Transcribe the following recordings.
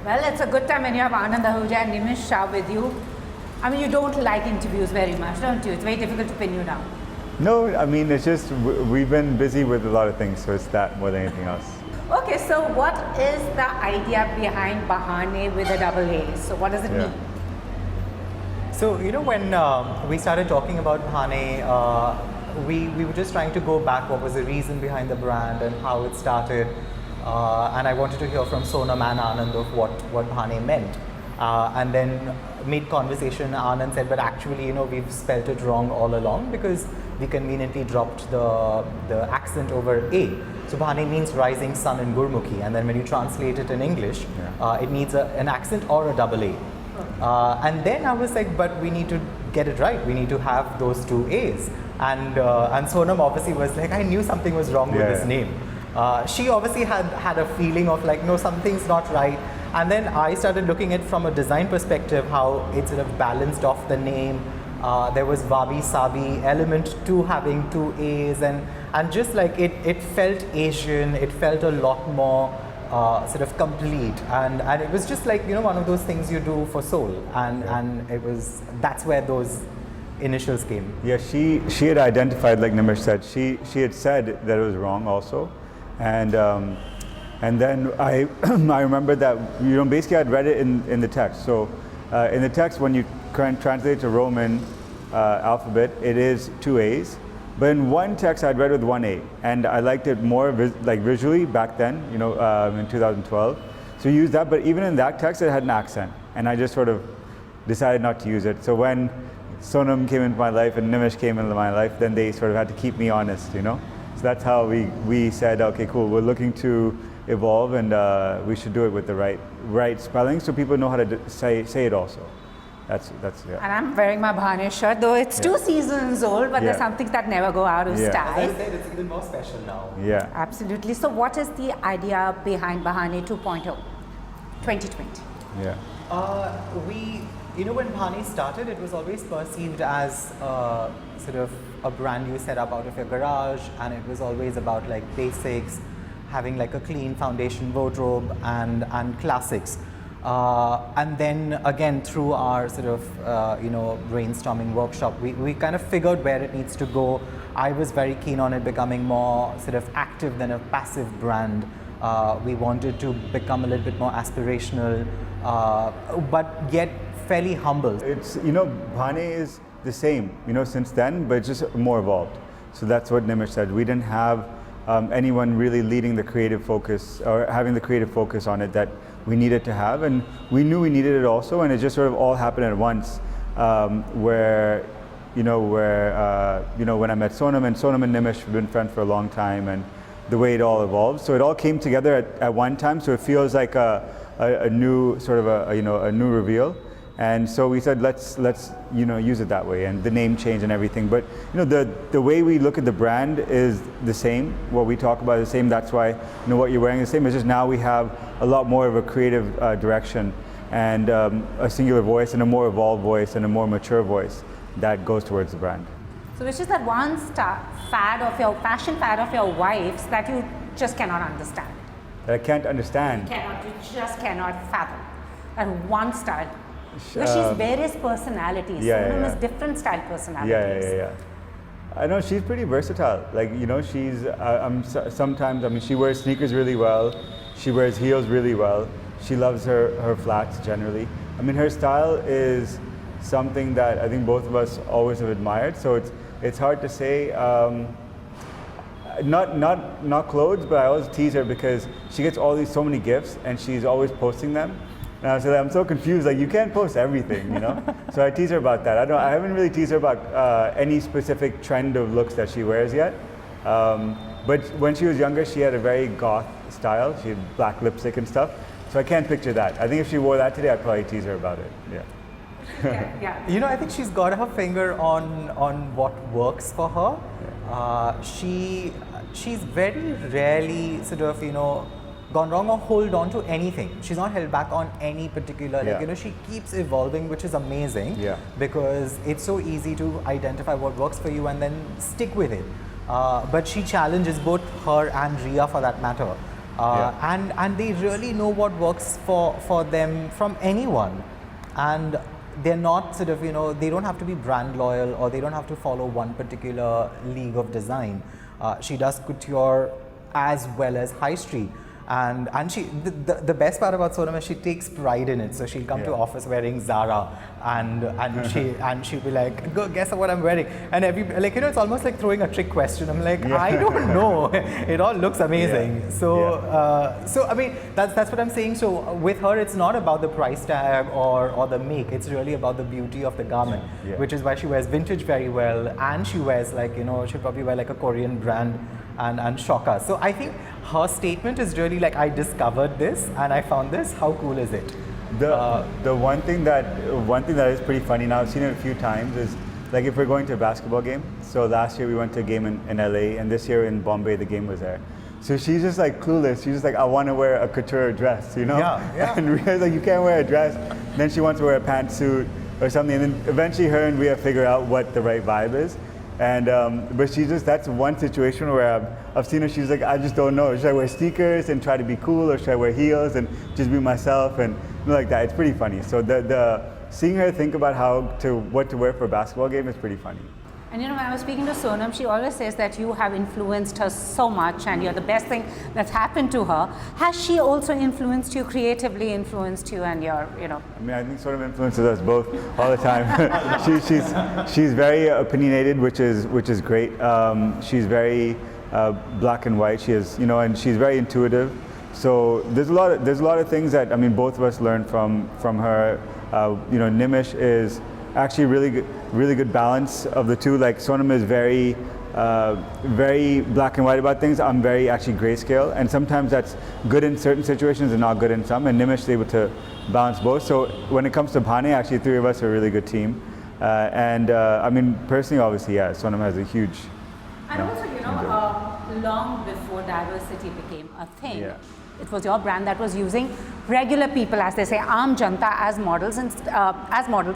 Well, it's a good time when you have Anand Ahuja and Nimish Shah with you. I mean, you don't like interviews very much, don't you? It's very difficult to pin you down. No, I mean, it's just we've been busy with a lot of things, so it's that more than anything else. Okay, so what is the idea behind Bahane with a double A? So what does it mean? So, you know, when we started talking about Bahane, we were just trying to go back, what was the reason behind the brand and how it started. And I wanted to hear from Sonam and Anand of what Bahane meant. And then mid-conversation, Anand said, but actually, you know, we've spelt it wrong all along because we conveniently dropped the accent over A. So Bahane means rising sun in Gurmukhi, and then when you translate it in English, it needs an accent or a double A. And then I was like, but we need to get it right. We need to have those two A's. And Sonam obviously was like, I knew something was wrong with this name. She obviously had a feeling of like, no, something's not right. And then I started looking at from a design perspective how it sort of balanced off the name. There was Wabi Sabi element to having two A's, and just like it felt Asian, it felt a lot more sort of complete, and it was just like, you know, one of those things you do for soul, and that's where those initials came. Yeah, she had identified, like Nimish said, she had said that it was wrong also, and then I I remember that, you know, basically I'd read it in the text. So in the text, when you translate to Roman alphabet, it is two A's. But in one text, I'd read with one A, and I liked it more visually back then, you know, in 2012. So you use that, but even in that text, it had an accent, and I just sort of decided not to use it. So when Sonam came into my life and Nimish came into my life, then they sort of had to keep me honest, you know. So that's how we said, okay, cool, we're looking to evolve, and we should do it with the right spelling, so people know how to say it also. That's yeah. And I'm wearing my Bahane shirt, though it's 2 seasons old, but there's some things that never go out of style. As I said, it's even more special now. Yeah. Absolutely. So what is the idea behind Bahane 2.0, 2020? Yeah. You know, when Bahane started, it was always perceived as sort of a brand you set up out of your garage, and it was always about like basics, having like a clean foundation wardrobe and classics. And then again, through our sort of you know, brainstorming workshop, we kind of figured where it needs to go. I was very keen on it becoming more sort of active than a passive brand. We wanted to become a little bit more aspirational, but yet fairly humble. It's, you know, Bahane is the same, you know, since then, but it's just more evolved. So that's what Nimish said. We didn't have anyone really leading the creative focus or having the creative focus on it that we needed to have, and we knew we needed it also, and it just sort of all happened at once. When I met Sonam and Nimish have been friends for a long time, and the way it all evolved, so it all came together at one time. So it feels like a new sort of a new reveal. And so we said, let's use it that way, and the name change and everything. But you know, the way we look at the brand is the same. What we talk about is the same. That's why, you know, what you're wearing is the same. It's just now we have a lot more of a creative direction, and a singular voice, and a more evolved voice, and a more mature voice that goes towards the brand. So which is that one fashion fad of your wife's that you just cannot understand? That I can't understand. You just cannot fathom. That one style. Because she's various personalities. Sonam is different style personalities. Yeah. I know she's pretty versatile. Like, you know, she's sometimes, I mean, she wears sneakers really well. She wears heels really well. She loves her flats generally. I mean, her style is something that I think both of us always have admired. So it's hard to say. Not clothes, but I always tease her because she gets so many gifts, and she's always posting them. And so I'm so confused, like, you can't post everything, you know? So I tease her about that. I haven't really teased her about any specific trend of looks that she wears yet. But when she was younger, she had a very goth style. She had black lipstick and stuff. So I can't picture that. I think if she wore that today, I'd probably tease her about it, Yeah. You know, I think she's got her finger on what works for her. She's very rarely sort of, you know, gone wrong or hold on to anything. She's not held back on any particular, like, you know, she keeps evolving, which is amazing, because it's so easy to identify what works for you and then stick with it. But she challenges both her and Ria, for that matter, and they really know what works for them from anyone, and they're not sort of, they don't have to be brand loyal, or they don't have to follow one particular league of design. She does couture as well as high street. And she, the best part about Sonam is she takes pride in it. So she'll come to office wearing Zara, and she'll be like, "Go guess what I'm wearing." And it's almost like throwing a trick question. I'm like, I don't know. It all looks amazing. So I mean, that's what I'm saying. So with her, it's not about the price tag or the make. It's really about the beauty of the garment, which is why she wears vintage very well, and she wears she'll probably wear like a Korean brand and shock us. So I think her statement is really like, I discovered this and I found this. How cool is it? The one thing that is pretty funny now, I've seen it a few times, is like if we're going to a basketball game. So last year we went to a game in LA, and this year in Bombay the game was there. So she's just like clueless. She's just like, I want to wear a couture dress, Yeah. And Ria's like, you can't wear a dress. Then she wants to wear a pantsuit or something, and then eventually her and Ria figure out what the right vibe is. And but that's one situation where I've seen her. She's like, I just don't know. Should I wear sneakers and try to be cool, or should I wear heels and just be myself and like that? It's pretty funny. So the seeing her think about what to wear for a basketball game is pretty funny. And when I was speaking to Sonam, she always says that you have influenced her so much, and you're the best thing that's happened to her. Has she also influenced you, creatively influenced you, and your, I mean, I think Sonam influences us both all the time. she's very opinionated, which is great. She's very black and white. She is, and she's very intuitive. So there's a lot of things that both of us learned from her. Nimish is actually really good balance of the two. Like Sonam is very black and white about things. I'm very actually grayscale, and sometimes that's good in certain situations and not good in some. And Nimish is able to balance both. So when it comes to Bhane, actually three of us are a really good team. Personally, obviously, Sonam has a huge. And also, long before diversity became a thing, it was your brand that was using regular people, as they say, Aam Janta, as models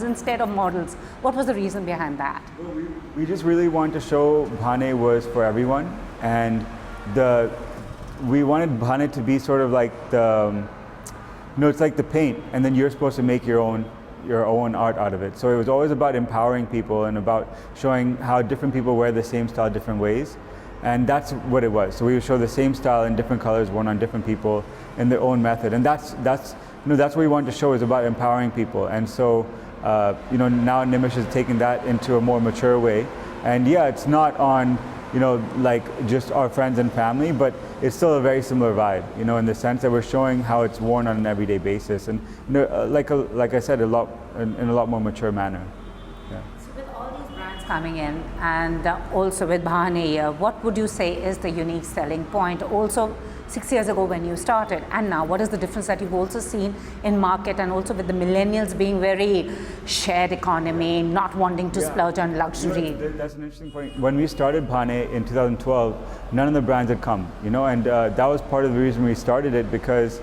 instead of models. What was the reason behind that? Well, we just really wanted to show Bhane was for everyone, and we wanted Bhane to be sort of like it's like the paint, and then you're supposed to make your own art out of it. So it was always about empowering people and about showing how different people wear the same style different ways. And that's what it was. So we would show the same style in different colors worn on different people in their own method. And that's what we wanted to show, is about empowering people. And so now Nimish is taking that into a more mature way. And it's not on like just our friends and family, but it's still a very similar vibe, in the sense that we're showing how it's worn on an everyday basis, and like I said, in a lot more mature manner. Coming in, and also with Bhane, what would you say is the unique selling point? Also, 6 years ago when you started, and now, what is the difference that you've also seen in market, and also with the millennials being very shared economy, not wanting to splurge on luxury? That's an interesting point. When we started Bhane in 2012, none of the brands had come, and that was part of the reason we started it, because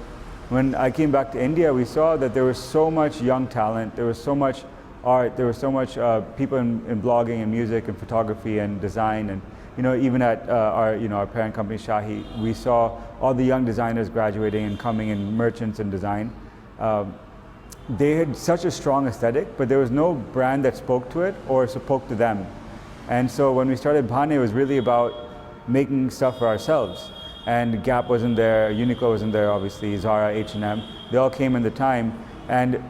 when I came back to India, we saw that there was so much young talent, there was so much art, there was so much people in blogging and music and photography and design, and even at our parent company Shahi, we saw all the young designers graduating and coming in, merchants and design. They had such a strong aesthetic, but there was no brand that spoke to it or spoke to them. And so when we started Bhane, it was really about making stuff for ourselves. And Gap wasn't there, Uniqlo wasn't there, obviously, Zara, H&M, they all came in the time. And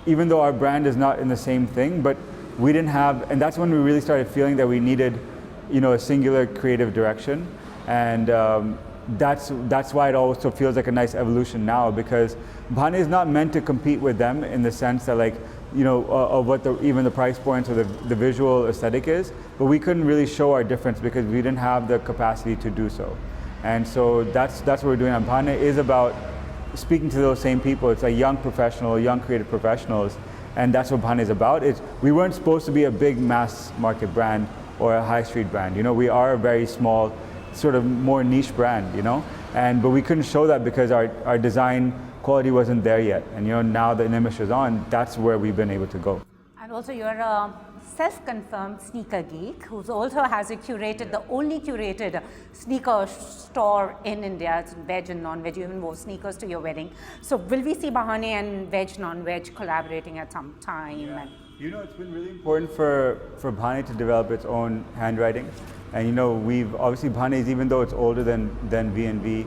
even though our brand is not in the same thing, but we didn't have, and that's when we really started feeling that we needed, a singular creative direction. And that's why it also feels like a nice evolution now, because Bhane is not meant to compete with them in the sense that of what even the price points or the visual aesthetic is, but we couldn't really show our difference because we didn't have the capacity to do so. And so that's what we're doing. And Bhane is about speaking to those same people. It's like young creative professionals, and that's what Bhane is about. We weren't supposed to be a big mass market brand or a high street brand. We are a very small, sort of more niche brand, but we couldn't show that because our design quality wasn't there yet. And now that Nimish is on, that's where we've been able to go. And also, you're a self-confirmed sneaker geek who also has curated the only curated sneaker store in India. It's veg and non-veg. You even wore sneakers to your wedding. So will we see Bahane and veg non-veg collaborating at some time? Yeah. And You know, it's been really important for Bahane to develop its own handwriting. And you know, we've obviously Bahane, even though it's older than V&V,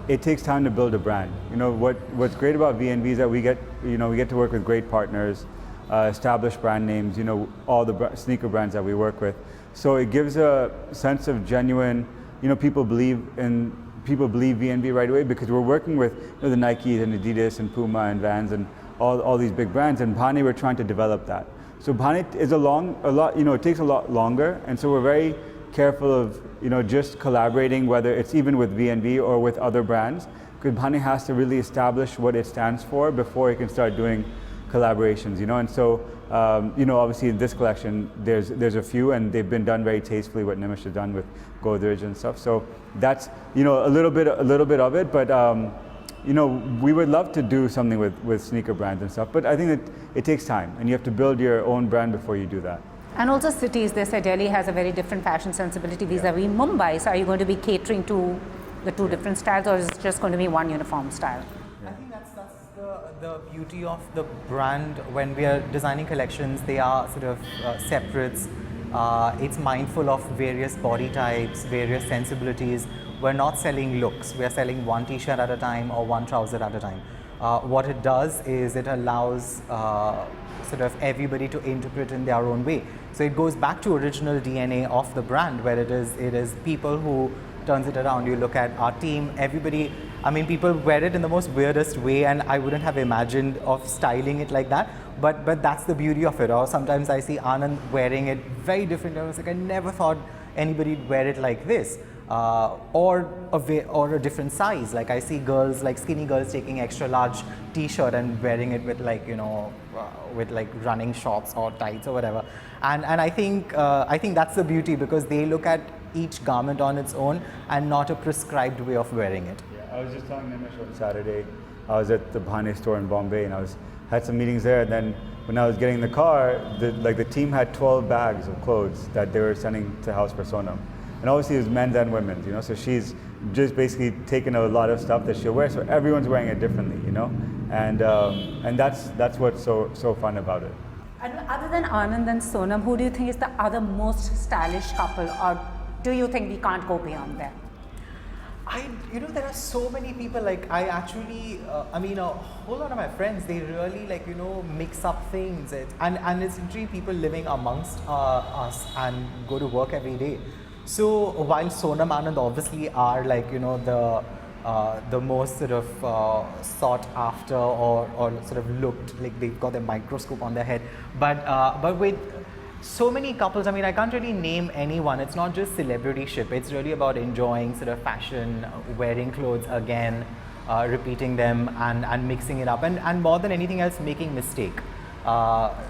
it takes time to build a brand. You know, what's great about V&V is that we get to work with great partners, established brand names, you know, all the sneaker brands that we work with. So it gives a sense of genuine, you know, people believe V&V right away because we're working with, you know, the Nikes and Adidas and Puma and Vans and all these big brands, and Bahane, we're trying to develop that. So Bahane is it takes a lot longer, and so we're very careful of, you know, just collaborating, whether it's even with V&V or with other brands, because Bahane has to really establish what it stands for before it can start doing collaborations, you know. And so, you know, obviously in this collection, there's a few, and they've been done very tastefully. What Nimish has done with Godrej and stuff. So that's, you know, a little bit of it, but you know, we would love to do something with sneaker brands and stuff. But I think that it takes time, and you have to build your own brand before you do that. And also cities, they say Delhi has a very different fashion sensibility vis-a-vis Mumbai. So are you going to be catering to the two different styles, or is it just going to be one uniform style? I think that's the beauty of the brand. When we are designing collections, they are sort of separates. It's mindful of various body types, various sensibilities. We're not selling looks. We are selling one t-shirt at a time or one trouser at a time. What it does is it allows sort of everybody to interpret in their own way. So it goes back to original DNA of the brand, where it is people who turns it around. You look at our team, everybody, I mean, people wear it in the most weirdest way, and I wouldn't have imagined of styling it like that, but that's the beauty of it. Or sometimes I see Anand wearing it very different. I was like, I never thought anybody'd wear it like this. Or a different size. Like I see girls, like skinny girls, taking extra large t-shirt and wearing it with, like, you know, with like running shorts or tights or whatever. And I think that's the beauty, because they look at each garment on its own and not a prescribed way of wearing it. Yeah, I was just telling Nimish on Saturday, I was at the Bahane store in Bombay, and had some meetings there, and then when I was getting in the car, the team had 12 bags of clothes that they were sending to house for Sonam. And obviously it was men's and women's, you know, so she's just basically taken a lot of stuff that she'll wear, so everyone's wearing it differently, you know, and that's what's so fun about it. And other than Anand and Sonam, who do you think is the other most stylish couple, or do you think we can't go beyond them? You know, there are so many people. Like I actually, I mean, a whole lot of my friends, they really, like, you know, mix up things, and it's literally people living amongst us and go to work every day. So while Sonam Anand obviously are, like, you know, the most sort of sought after or sort of looked like they've got their microscope on their head, but with so many couples, I mean, I can't really name anyone. It's not just celebrityship. It's really about enjoying sort of fashion, wearing clothes again, repeating them and mixing it up, and more than anything else, making mistake.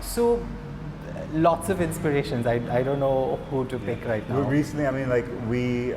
So lots of inspirations. I don't know who to pick right now. Recently, I mean, like we,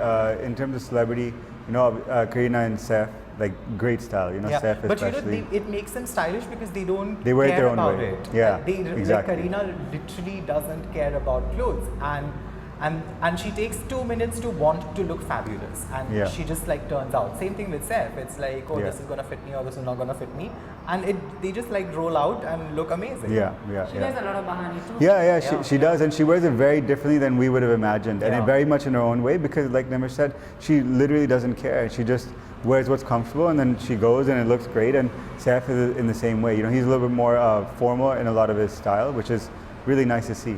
in terms of celebrity, you know, Karina and Seth, like great style, you know, yeah. Seth but especially. you know, it makes them stylish because they don't wear it care their own about way. it. Yeah, Like exactly. Karina literally doesn't care about clothes, and she takes 2 minutes to want to look fabulous, and she just like turns out. Same thing with Seth. It's like, oh, this is gonna fit me, or this is not gonna fit me, and they just like roll out and look amazing. She wears a lot of Bahani too. Yeah, she does, and she wears it very differently than we would have imagined, and very much in her own way, because like Nimish said, she literally doesn't care. She just wears what's comfortable, and then she goes, and it looks great. And Seth is in the same way. You know, he's a little bit more formal in a lot of his style, which is really nice to see.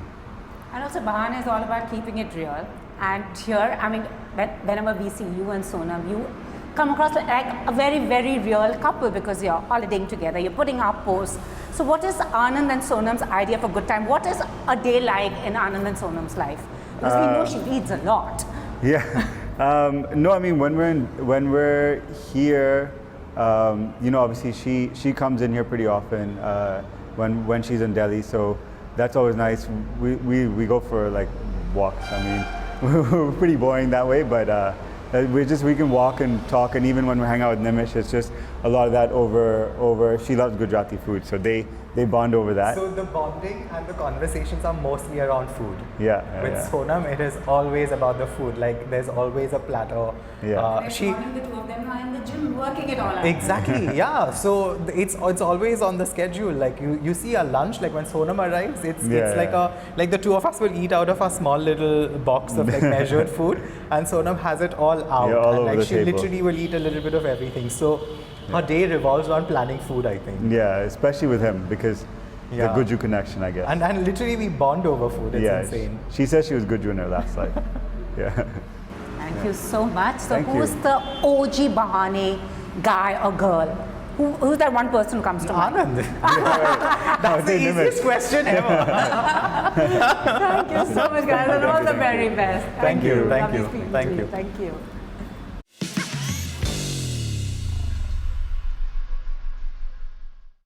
And also Bahane is all about keeping it real. And here, I mean, whenever we see you and Sonam, you come across like a very, very real couple, because you're holidaying together, you're putting up posts. So what is Anand and Sonam's idea for good time? What is a day like in Anand and Sonam's life? Because we know she reads a lot. Yeah. No, I mean, when we're here, you know, obviously she comes in here pretty often when she's in Delhi, so that's always nice. We go for like walks. I mean, we're pretty boring that way, but we can walk and talk, and even when we hang out with Nimish, it's just a lot of that over. She loves Gujarati food, so they bond over that. So the bonding and the conversations are mostly around food. Yeah. With Sonam, it is always about the food. Like there's always a platter. Yeah. Next morning, the two of them are in the gym working it all out. Exactly. Yeah. So it's always on the schedule. Like you see a lunch. Like when Sonam arrives, it's like the two of us will eat out of a small little box of like measured food, and Sonam has it all out. Yeah, all and over like the she table. literally will eat a little bit of everything. So her day revolves around planning food, I think. Yeah, especially with him because the Guju connection, I guess. And literally we bond over food. It's insane. She said she was Guju in her last life. Yeah. Thank you so much. So Thank who's you. the OG Bahane guy or girl? Who's that one person who comes to mind? Anand. That's the easiest question ever. Thank you so much, guys, and all the very best. Thank you. Lovely Thank you. speaking to Thank you. Thank you.